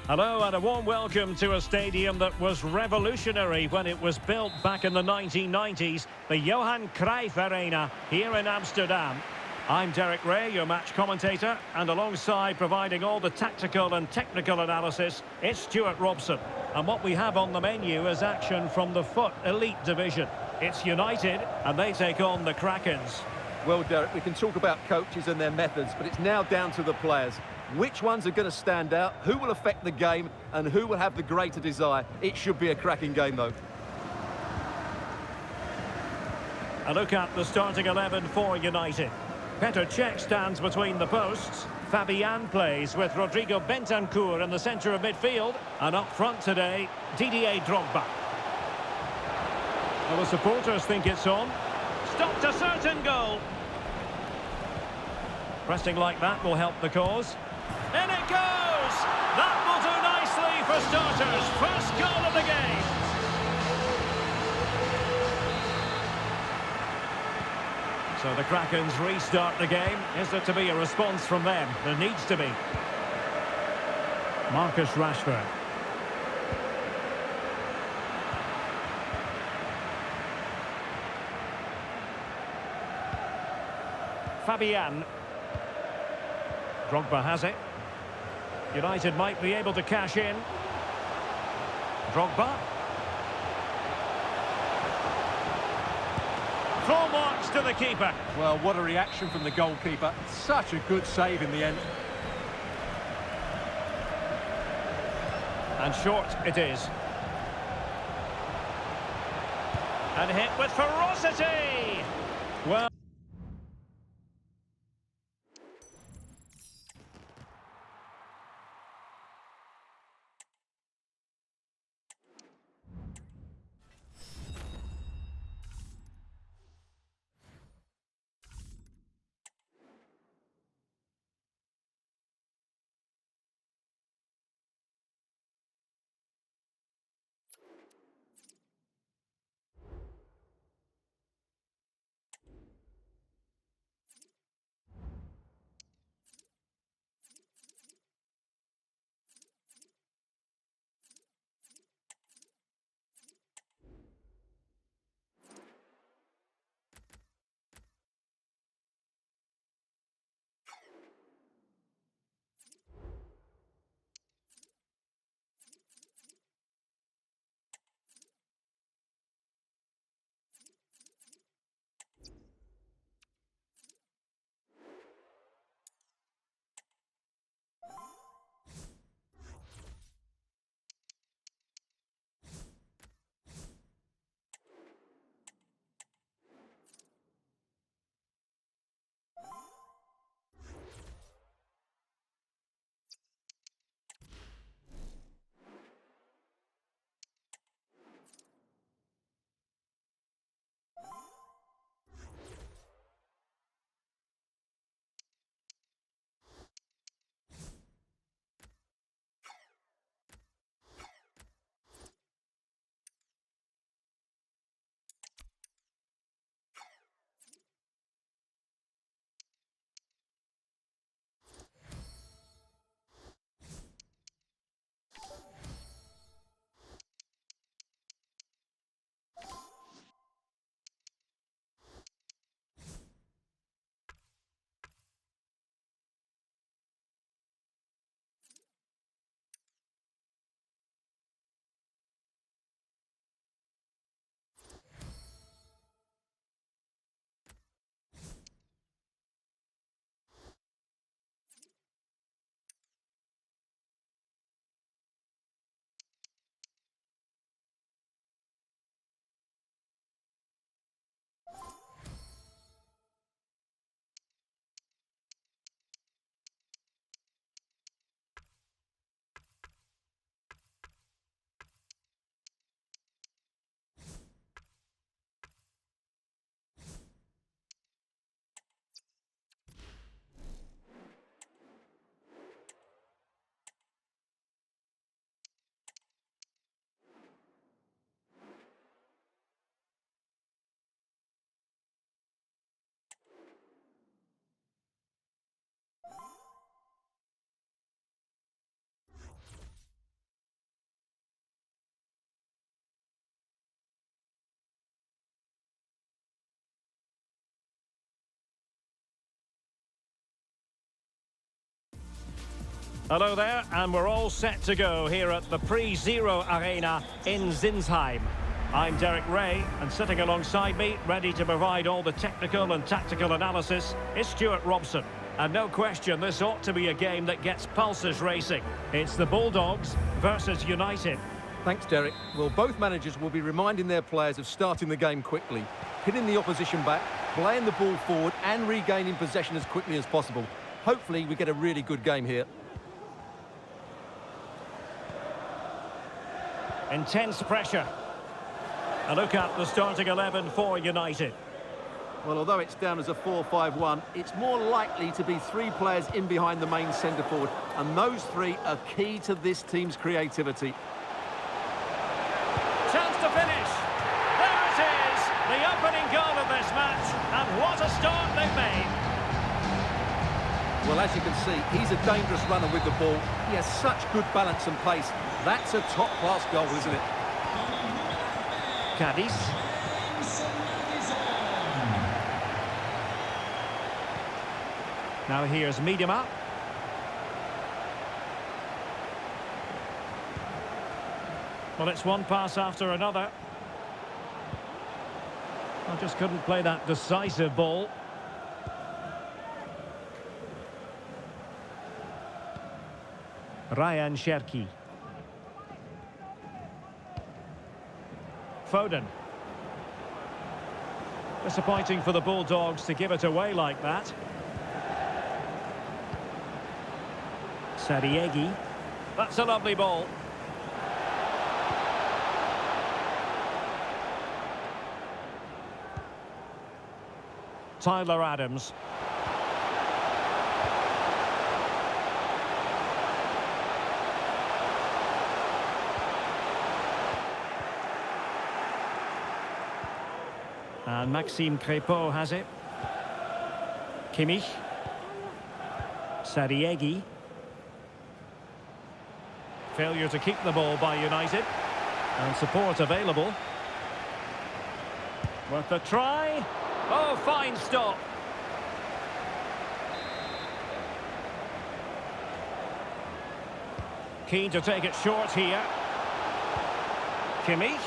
Hello and a warm welcome to a stadium that was revolutionary when it was built back in the 1990s, the Johan Cruyff Arena here in Amsterdam. I'm Derek Ray, your match commentator, and alongside providing all the tactical and technical analysis, it's Stuart Robson. And what we have on the menu is action from the FUT Elite Division. It's United, and they take on the Krakens. Well, Derek, we can talk about coaches and their methods, but it's now down to the players. Which ones are going to stand out, who will affect the game, and who will have the greater desire? It should be a cracking game, though. A look at the starting 11 for United. Petr Cech stands between the posts. Fabian plays with Rodrigo Bentancur in the centre of midfield. And up front today, Didier Drogba. Well, the supporters think it's on. Stopped a certain goal. Pressing like that will help the cause. In it goes! That will do nicely for starters. First goal of the game. So the Krakens restart the game. Is there to be a response from them? There needs to be. Marcus Rashford. Fabian. Drogba has it. United might be able to cash in. Drogba. Full marks to the keeper. Well, what a reaction from the goalkeeper. Such a good save in the end. And short it is. And hit with ferocity. Well... Hello there, and we're all set to go here at the Pre-Zero Arena in Zinsheim. I'm Derek Ray, and sitting alongside me, ready to provide all the technical and tactical analysis, is Stuart Robson. And no question, this ought to be a game that gets pulses racing. It's the Bulldogs versus United. Thanks, Derek. Well, both managers will be reminding their players of starting the game quickly, hitting the opposition back, playing the ball forward and regaining possession as quickly as possible. Hopefully, we get a really good game here. Intense pressure. A look at the starting 11 for United. Well, although it's down as a 4-5-1, it's more likely to be three players in behind the main centre forward, and those three are key to this team's creativity. Chance to finish. There it is, the opening goal of this match, and what a start they've made. Well, as you can see, he's a dangerous runner with the ball. He has such good balance and pace. That's a top-class goal, isn't it? Cadiz. Now here's Miedema. Well, it's one pass after another. I just couldn't play that decisive ball. Ryan Cherki. Foden. Disappointing for the Bulldogs to give it away like that. Sariegi. That's a lovely ball. Tyler Adams. And Maxime Crépeau has it. Kimmich. Sariegi. Failure to keep the ball by United. And support available. Worth a try. Oh, fine stop. Keen to take it short here. Kimmich.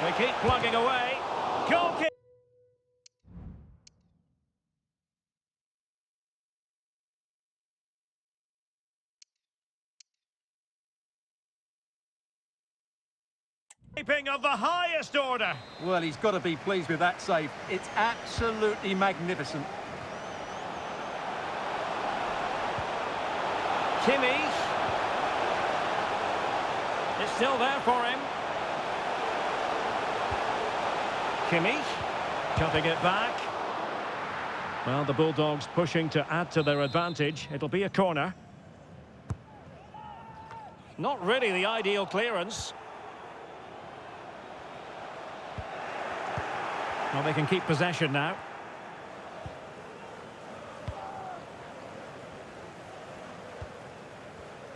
They keep plugging away. Goal kick. Keeping of the highest order. Well, he's got to be pleased with that save. It's absolutely magnificent. Kimmich. It's still there for him. Kimmich. Cutting it back. Well, the Bulldogs pushing to add to their advantage. It'll be a corner. Not really the ideal clearance. Well, they can keep possession now.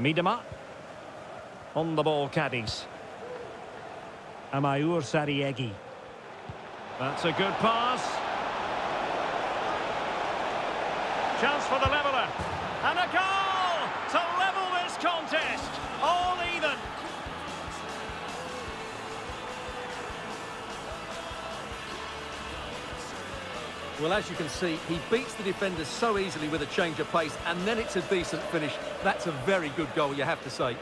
Miedema. On the ball, Cadiz. Amaour Sariegi. That's a good pass. Chance for the leveller. And a goal to level this contest. All even. Well, as you can see, he beats the defenders so easily with a change of pace, and then it's a decent finish. That's a very good goal, you have to say.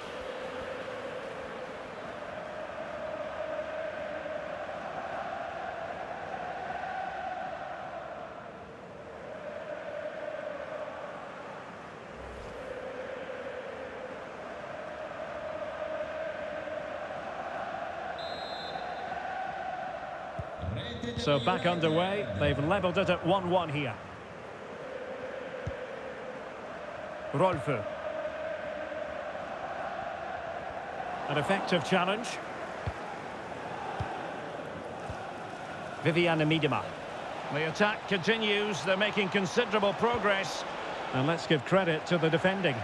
So back underway. They've levelled it at 1-1 here. Rolfo. An effective challenge. Viviane Miedema. The attack continues. They're making considerable progress. And let's give credit to the defending.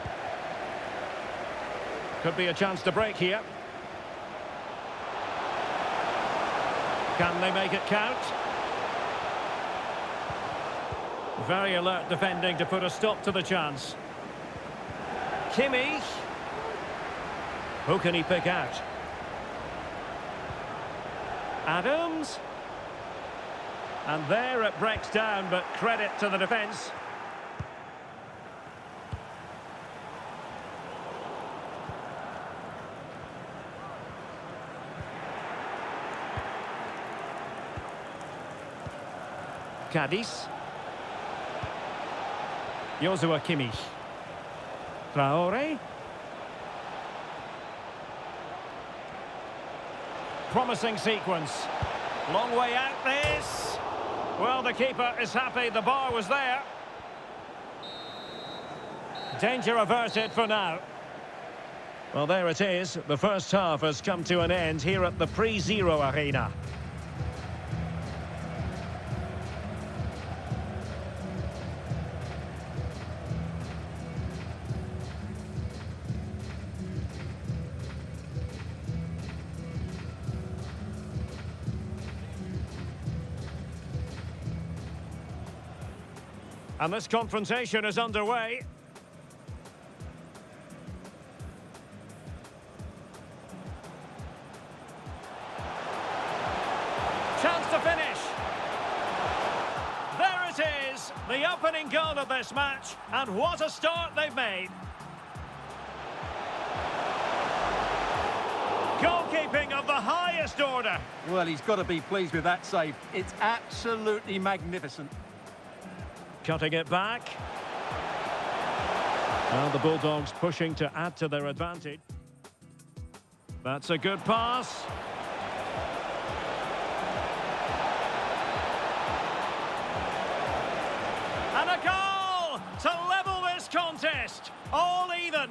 Could be a chance to break here. Can they make it count? Very alert defending to put a stop to the chance. Kimmich. Who can he pick out? Adams. And there it breaks down, but credit to the defence. Cadiz. Joshua Kimmich. Traore. Promising sequence. Long way out this. Well, the keeper is happy the bar was there. Danger averted for now. Well, there it is. The first half has come to an end here at the Pre-Zero Arena. And this confrontation is underway. Chance to finish. There it is, the opening goal of this match, and what a start they've made. Goalkeeping of the highest order. Well, he's got to be pleased with that save. It's absolutely magnificent. Cutting it back. Well, the Bulldogs pushing to add to their advantage. That's a good pass. And a goal to level this contest. All even.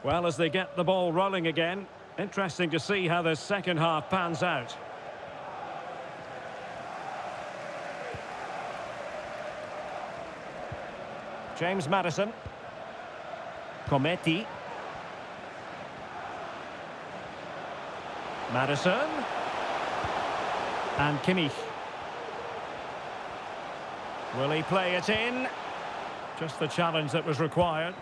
Well, as they get the ball rolling again, interesting to see how the second half pans out. James Maddison. Cometti. Maddison. And Kimmich. Will he play it in? Just the challenge that was required.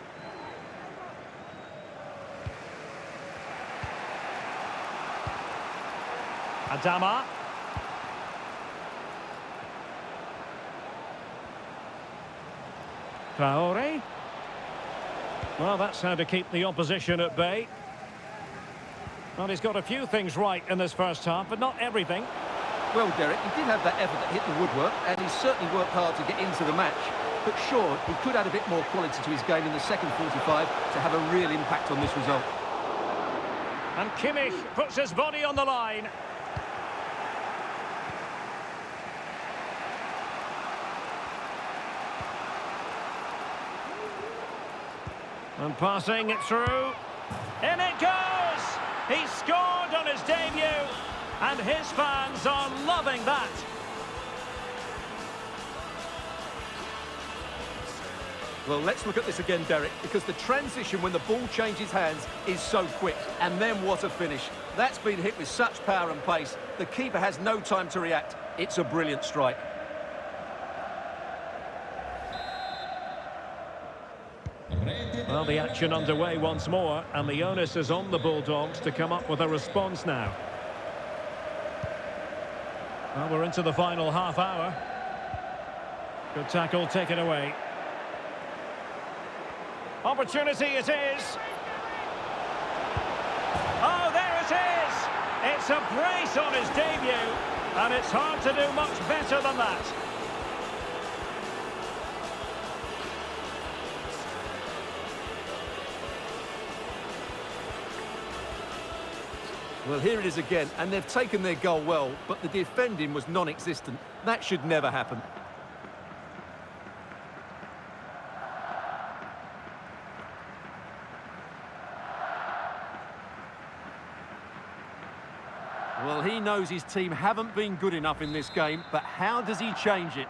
Adama. Traore. Well, that's how to keep the opposition at bay. Well, he's got a few things right in this first half, but not everything. Well, Derek, he did have that effort that hit the woodwork, and he certainly worked hard to get into the match. But sure, he could add a bit more quality to his game in the second 45 to have a real impact on this result. And Kimmich puts his body on the line. And passing it through. In it goes! He scored on his debut, and his fans are loving that. Well, let's look at this again, Derek, because the transition when the ball changes hands is so quick. And then what a finish. That's been hit with such power and pace. The keeper has no time to react. It's a brilliant strike. Well, the action underway once more, and the onus is on the Bulldogs to come up with a response now. Well, we're into the final half hour. Good tackle taken away. Opportunity it is. Oh, there it is! It's a brace on his debut, and it's hard to do much better than that. Well, here it is again, and they've taken their goal well, but the defending was non-existent. That should never happen. Well, he knows his team haven't been good enough in this game, but how does he change it?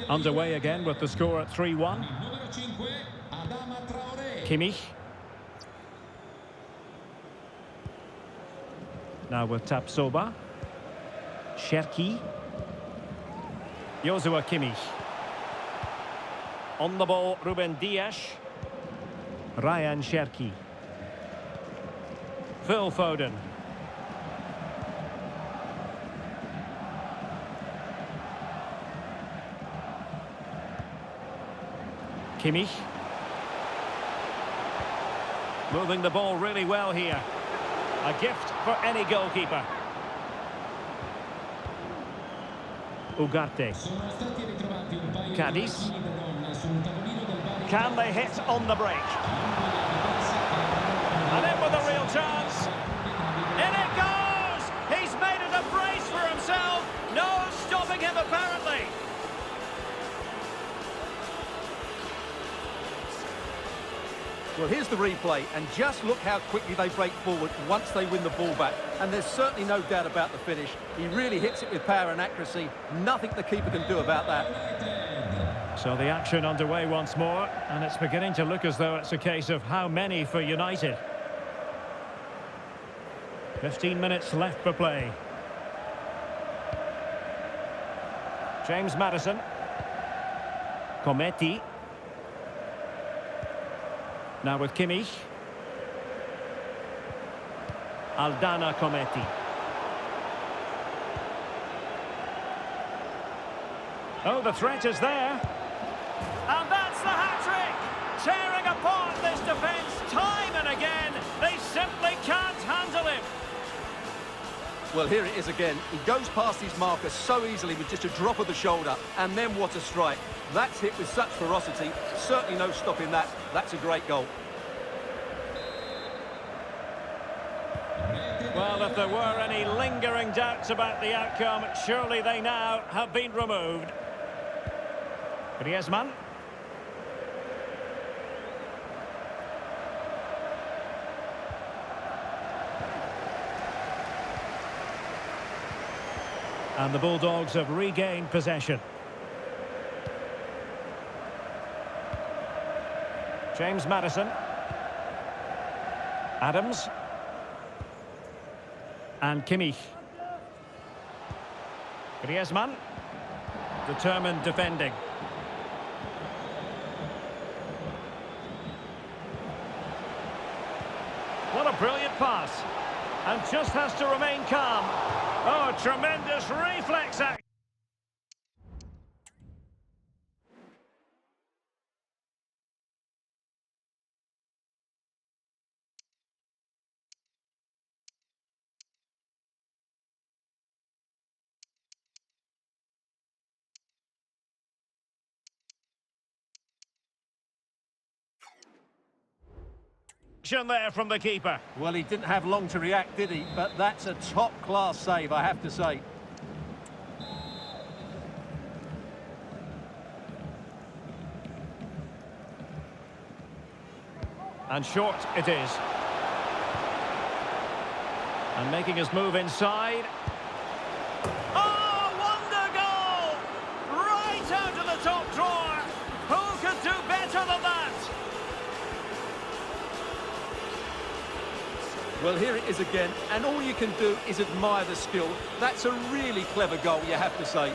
Underway again with the score at 3-1. Kimmich. Now with Tapsoba. Cherki. Joshua Kimmich. On the ball, Ruben Dias. Ryan Cherki. Phil Foden. Kimmich. Moving the ball really well here. A gift for any goalkeeper. Ugarte. Cadiz. Can they hit on the break? And in with a real chance. In it goes! He's made it a brace for himself. No stopping him apparently. Well, here's the replay, and just look how quickly they break forward once they win the ball back. And there's certainly no doubt about the finish. He really hits it with power and accuracy. Nothing the keeper can do about that. So the action underway once more, and it's beginning to look as though it's a case of how many for United. 15 minutes left for play. James Maddison. Cometti. Now with Kimmich. Aldana Cometti. Oh, the threat is there. And that's the hat-trick! Tearing apart this defence time and again. They simply can't handle him. Well, here it is again. He goes past his marker so easily with just a drop of the shoulder. And then what a strike. That's hit with such ferocity. Certainly no stopping that. That's a great goal. Well, if there were any lingering doubts about the outcome, surely they now have been removed. Griezmann. And the Bulldogs have regained possession. James Maddison. Adams. And Kimmich. Griezmann. Determined defending. What a brilliant pass. And just has to remain calm. Oh, tremendous reflex action. There from the keeper. Well, he didn't have long to react, did he? But that's a top-class save, I have to say. And short it is. And making his move inside. Oh, wonder goal! Right out of the top drawer. Who could do better? Well, here it is again, and all you can do is admire the skill. That's a really clever goal, you have to say.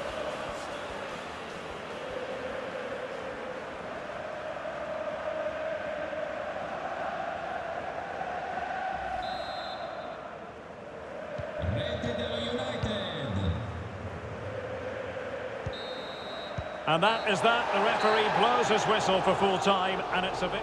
And that is that. The referee blows his whistle for full time, and it's a bit...